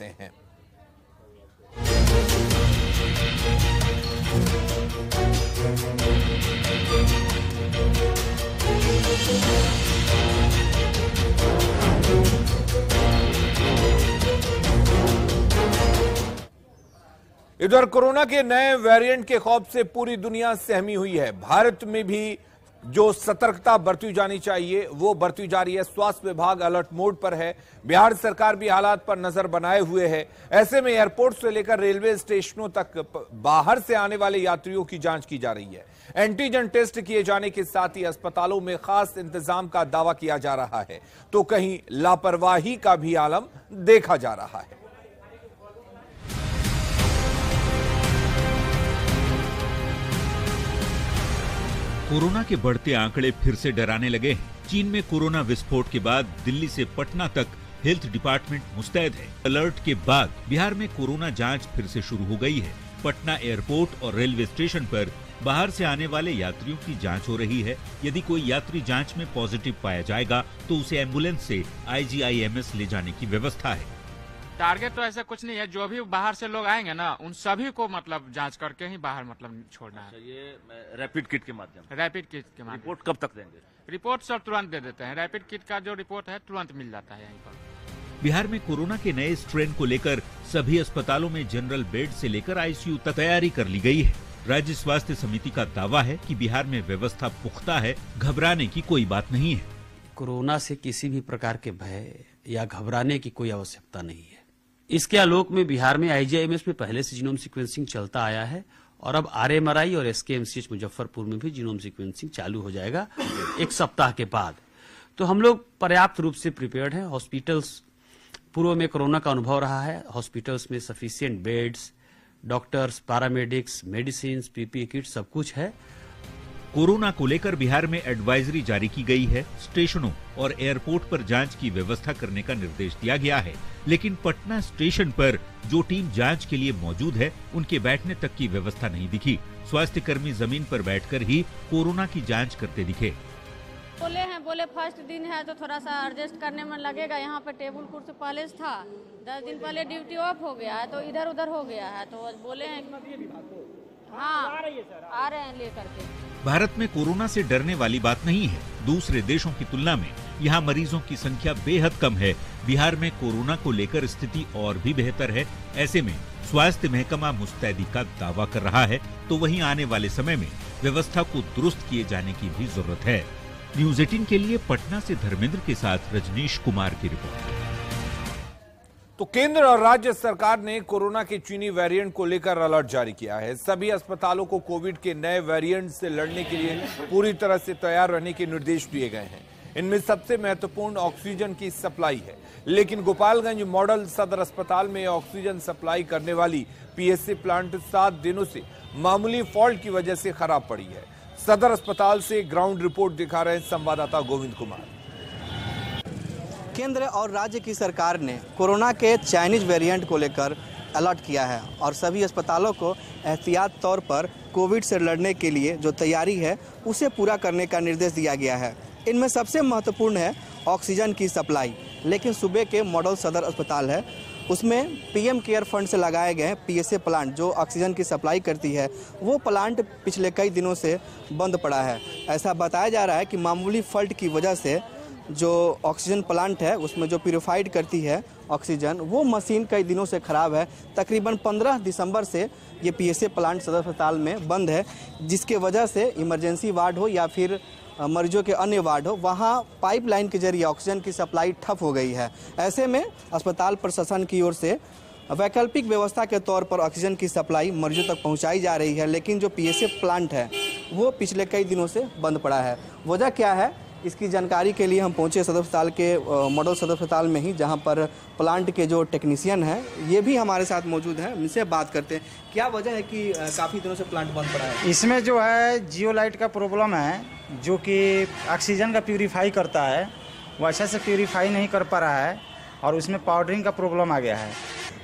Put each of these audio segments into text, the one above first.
रहे हैं। इधर कोरोना के नए वेरिएंट के खौफ से पूरी दुनिया सहमी हुई है। भारत में भी जो सतर्कता बरती जानी चाहिए वो बरती जा रही है। स्वास्थ्य विभाग अलर्ट मोड पर है। बिहार सरकार भी हालात पर नजर बनाए हुए है। ऐसे में एयरपोर्ट से लेकर रेलवे स्टेशनों तक बाहर से आने वाले यात्रियों की जांच की जा रही है। एंटीजन टेस्ट किए जाने के साथ ही अस्पतालों में खास इंतजाम का दावा किया जा रहा है, तो कहीं लापरवाही का भी आलम देखा जा रहा है। कोरोना के बढ़ते आंकड़े फिर से डराने लगे हैं। चीन में कोरोना विस्फोट के बाद दिल्ली से पटना तक हेल्थ डिपार्टमेंट मुस्तैद है। अलर्ट के बाद बिहार में कोरोना जांच फिर से शुरू हो गई है। पटना एयरपोर्ट और रेलवे स्टेशन पर बाहर से आने वाले यात्रियों की जांच हो रही है। यदि कोई यात्री जांच में पॉजिटिव पाया जाएगा तो उसे एम्बुलेंस से IGIMS ले जाने की व्यवस्था है। टारगेट तो ऐसा कुछ नहीं है, जो भी बाहर से लोग आएंगे ना उन सभी को मतलब जांच करके ही बाहर मतलब छोड़ना है। ये रैपिड किट के माध्यम से रिपोर्ट कब तक देंगे? रिपोर्ट सब तुरंत दे देते हैं। रैपिड किट का जो रिपोर्ट है तुरंत मिल जाता है यहीं पर। बिहार में कोरोना के नए स्ट्रेन को लेकर सभी अस्पतालों में जनरल बेड से लेकर ICU तक तैयारी कर ली गई है। राज्य स्वास्थ्य समिति का दावा है कि बिहार में व्यवस्था पुख्ता है, घबराने की कोई बात नहीं है। कोरोना से किसी भी प्रकार के भय या घबराने की कोई आवश्यकता नहीं है। इसके आलोक में बिहार में IGIMS में पहले से जीनोम सीक्वेंसिंग चलता आया है और अब RMRI और SKMCH मुजफ्फरपुर में भी जीनोम सीक्वेंसिंग चालू हो जाएगा 1 सप्ताह के बाद। तो हम लोग पर्याप्त रूप से प्रिपेयर्ड हैं। हॉस्पिटल्स, पूर्व में कोरोना का अनुभव रहा है, हॉस्पिटल्स में sufficient beds, doctors, paramedics, medicine, PPE kit सब कुछ है। कोरोना को लेकर बिहार में एडवाइजरी जारी की गई है। स्टेशनों और एयरपोर्ट पर जांच की व्यवस्था करने का निर्देश दिया गया है, लेकिन पटना स्टेशन पर जो टीम जांच के लिए मौजूद है उनके बैठने तक की व्यवस्था नहीं दिखी। स्वास्थ्य कर्मी जमीन पर बैठकर ही कोरोना की जांच करते दिखे। बोले फर्स्ट दिन है तो थोड़ा सा एडजस्ट करने में लगेगा। यहाँ पे टेबल कुर्सी पहले था, 10 दिन पहले ड्यूटी ऑफ हो गया है तो इधर उधर हो गया है, तो बोले हैं हाँ आ रहे हैं लेकर के। भारत में कोरोना से डरने वाली बात नहीं है। दूसरे देशों की तुलना में यहाँ मरीजों की संख्या बेहद कम है। बिहार में कोरोना को लेकर स्थिति और भी बेहतर है। ऐसे में स्वास्थ्य महकमा मुस्तैदी का दावा कर रहा है, तो वहीं आने वाले समय में व्यवस्था को दुरुस्त किए जाने की भी जरूरत है। न्यूज़ 18 के लिए पटना से धर्मेंद्र के साथ रजनीश कुमार की रिपोर्ट। तो केंद्र और राज्य सरकार ने कोरोना के चीनी वेरिएंट को लेकर अलर्ट जारी किया है। सभी अस्पतालों को कोविड के नए वेरिएंट से लड़ने के लिए पूरी तरह से तैयार रहने के निर्देश दिए गए हैं। इनमें सबसे महत्वपूर्ण ऑक्सीजन की सप्लाई है, लेकिन गोपालगंज मॉडल सदर अस्पताल में ऑक्सीजन सप्लाई करने वाली PSA प्लांट 7 दिनों से मामूली फॉल्ट की वजह से खराब पड़ी है। सदर अस्पताल से ग्राउंड रिपोर्ट दिखा रहे हैं संवाददाता गोविंद कुमार। केंद्र और राज्य की सरकार ने कोरोना के चाइनीज वेरिएंट को लेकर अलर्ट किया है और सभी अस्पतालों को एहतियात तौर पर कोविड से लड़ने के लिए जो तैयारी है उसे पूरा करने का निर्देश दिया गया है। इनमें सबसे महत्वपूर्ण है ऑक्सीजन की सप्लाई। लेकिन सूबे के मॉडल सदर अस्पताल है, उसमें PM केयर फंड से लगाए गए PSA प्लांट जो ऑक्सीजन की सप्लाई करती है, वो प्लांट पिछले कई दिनों से बंद पड़ा है। ऐसा बताया जा रहा है कि मामूली फॉल्ट की वजह से जो ऑक्सीजन प्लांट है उसमें जो प्यूरिफाइड करती है ऑक्सीजन, वो मशीन कई दिनों से ख़राब है। तकरीबन 15 दिसंबर से ये PSA प्लांट सदर अस्पताल में बंद है, जिसके वजह से इमरजेंसी वार्ड हो या फिर मरीजों के अन्य वार्ड हो, वहाँ पाइपलाइन के जरिए ऑक्सीजन की सप्लाई ठप हो गई है। ऐसे में अस्पताल प्रशासन की ओर से वैकल्पिक व्यवस्था के तौर पर ऑक्सीजन की सप्लाई मरीजों तक पहुंचाई जा रही है, लेकिन जो PSA प्लांट है वो पिछले कई दिनों से बंद पड़ा है। वजह क्या है, इसकी जानकारी के लिए हम पहुंचे सदर अस्पताल के मॉडल सदर अस्पताल में ही, जहां पर प्लांट के जो टेक्नीशियन हैं ये भी हमारे साथ मौजूद हैं। इनसे बात करते हैं, क्या वजह है कि काफ़ी दिनों से प्लांट बंद पड़ा है? इसमें जो है जियोलाइट का प्रॉब्लम है, जो कि ऑक्सीजन का प्यूरीफाई करता है, वो अच्छे से प्यूरीफाई नहीं कर पा रहा है और उसमें पाउडरिंग का प्रॉब्लम आ गया है।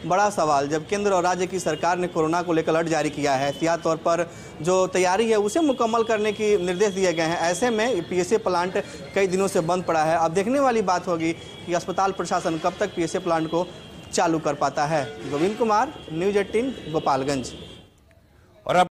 बड़ा सवाल, जब केंद्र और राज्य की सरकार ने कोरोना को लेकर अलर्ट जारी किया है, एहतियात तौर पर जो तैयारी है उसे मुकम्मल करने की निर्देश दिए गए हैं, ऐसे में PSA प्लांट कई दिनों से बंद पड़ा है। अब देखने वाली बात होगी कि अस्पताल प्रशासन कब तक PSA प्लांट को चालू कर पाता है। गोविंद कुमार, न्यूज़ 18, गोपालगंज। और अब